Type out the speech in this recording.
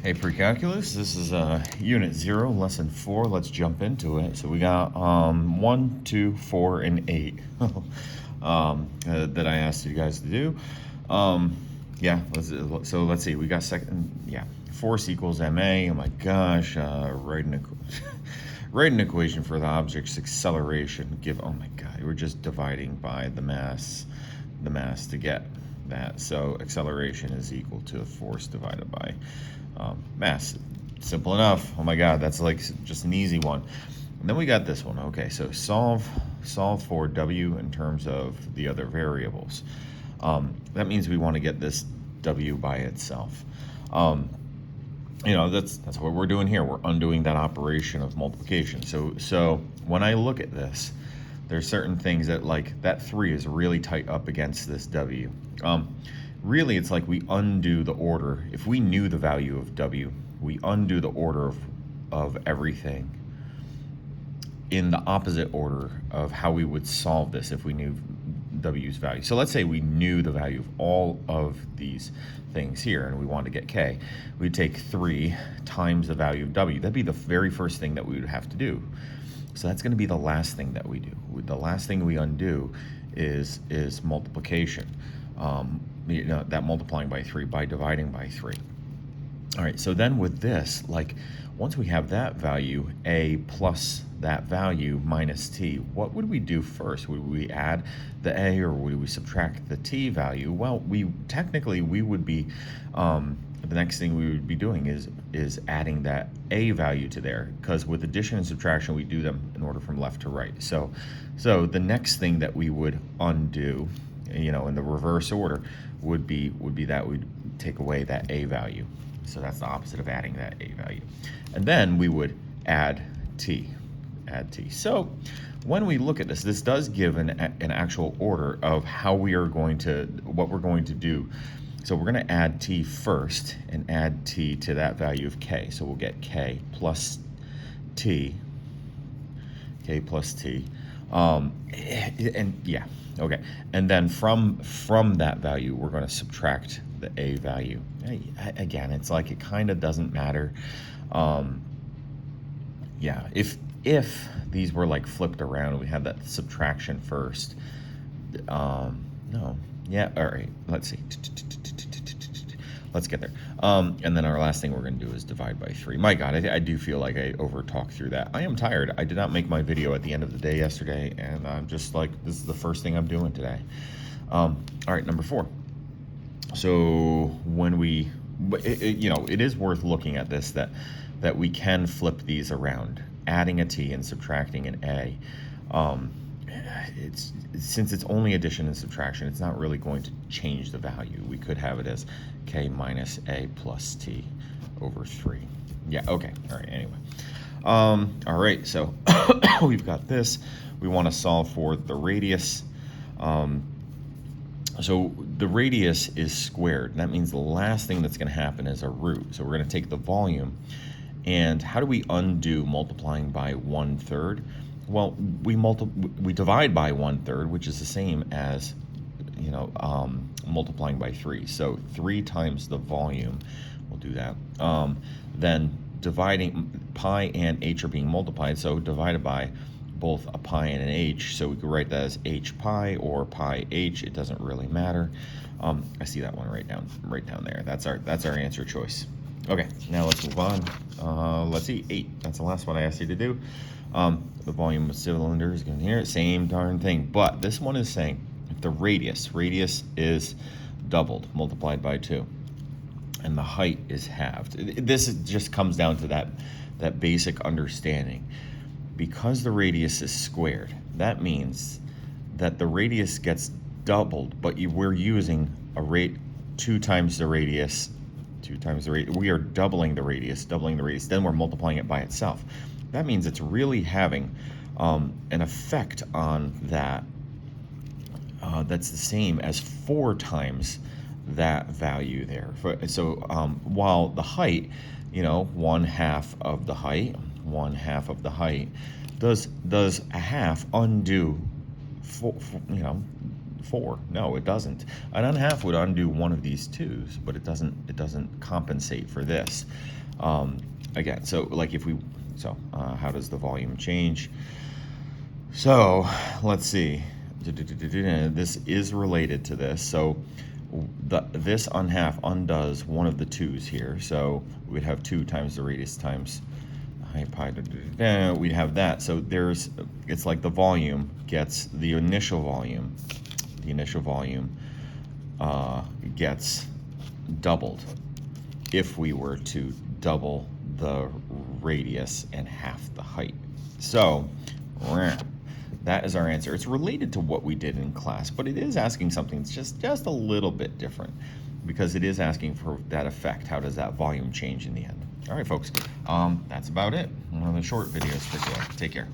Hey, pre-calculus, this is Unit 0, Lesson 4. Let's jump into it. So we got 1, 2, 4, and 8 that I asked you guys to do. Yeah, let's see. We got force equals ma. Oh my gosh, write an equation for the object's acceleration. Oh my god, we're just dividing by the mass to get that. So acceleration is equal to force divided by mass. Simple enough. Oh my god, that's like just an easy one. And then we got this one. Okay, so solve for w in terms of the other variables. That means we want to get this w by itself. That's what we're doing here. We're undoing that operation of multiplication. So when I look at this, there's certain things that, like, that 3 is really tight up against this w. Really, it's like we undo the order. If we knew the value of w, we undo the order of everything in the opposite order of how we would solve this if we knew w's value. So let's say we knew the value of all of these things here and we wanted to get k. We'd take 3 times the value of w. That'd be the very first thing that we would have to do. So that's going to be the last thing that we do. The last thing we undo is multiplication. That multiplying by 3 by dividing by 3. All right, so then with this, like, once we have that value, a plus that value minus t, what would we do first? Would we add the a or would we subtract the t value? Well, we would be, the next thing we would be doing is adding that a value to there, because with addition and subtraction, we do them in order from left to right. So the next thing that we would undo, in the reverse order, would be that we'd take away that a value. So that's the opposite of adding that a value. And then we would add t. So when we look at this does give an actual order of what we're going to do. So we're going to add t first and add t to that value of k. So we'll get k plus t. Okay. And then from that value, we're going to subtract the a value. Again, it's like it kind of doesn't matter. If these were like flipped around, we had that subtraction first. All right. Let's see. Let's get there. And then our last thing we're going to do is divide by 3. My God, I do feel like I over-talked through that. I am tired. I did not make my video at the end of the day yesterday, and I'm just like, this is the first thing I'm doing today. All right, number 4. So when it is worth looking at this, that we can flip these around, adding a t and subtracting an a. Since it's only addition and subtraction, it's not really going to change the value. We could have it as k minus a plus t over 3. Yeah, okay. All right, anyway. All right, so we've got this. We want to solve for the radius. So the radius is squared. That means the last thing that's going to happen is a root. So we're going to take the volume. And how do we undo multiplying by 1/3? Well, we divide by 1/3, which is the same as, multiplying by 3. So 3 times the volume, we'll do that. Then dividing, pi and h are being multiplied, so divided by both a pi and an h. So we could write that as h pi or pi h. It doesn't really matter. I see that one right down there. That's our answer choice. Okay, now let's move on. Let's see, 8. That's the last one I asked you to do. The volume of cylinder is going here, same darn thing. But this one is saying if the radius is doubled, multiplied by 2, and the height is halved. This just comes down to that basic understanding. Because the radius is squared, that means that the radius gets doubled, but we're using a rate 2 times the radius. We are doubling the radius, then we're multiplying it by itself. That means it's really having an effect on that that's the same as 4 times that value there. So while the height, 1/2 of the height, does a half undo 4. No, it doesn't. An unhalf would undo one of these 2's, but it doesn't compensate for this. Again, so like if we, so how does the volume change? So let's see. This is related to this. So this unhalf undoes one of the 2's here. So we'd have 2 times the radius times height pi. We'd have that. So there's, it's like the volume gets the initial volume. The initial volume gets doubled if we were to double the radius and half the height. So that is our answer. It's related to what we did in class, but it is asking something that's just a little bit different, because it is asking for that effect. How does that volume change in the end? All right, folks, that's about it. One of the short videos for today. Take care.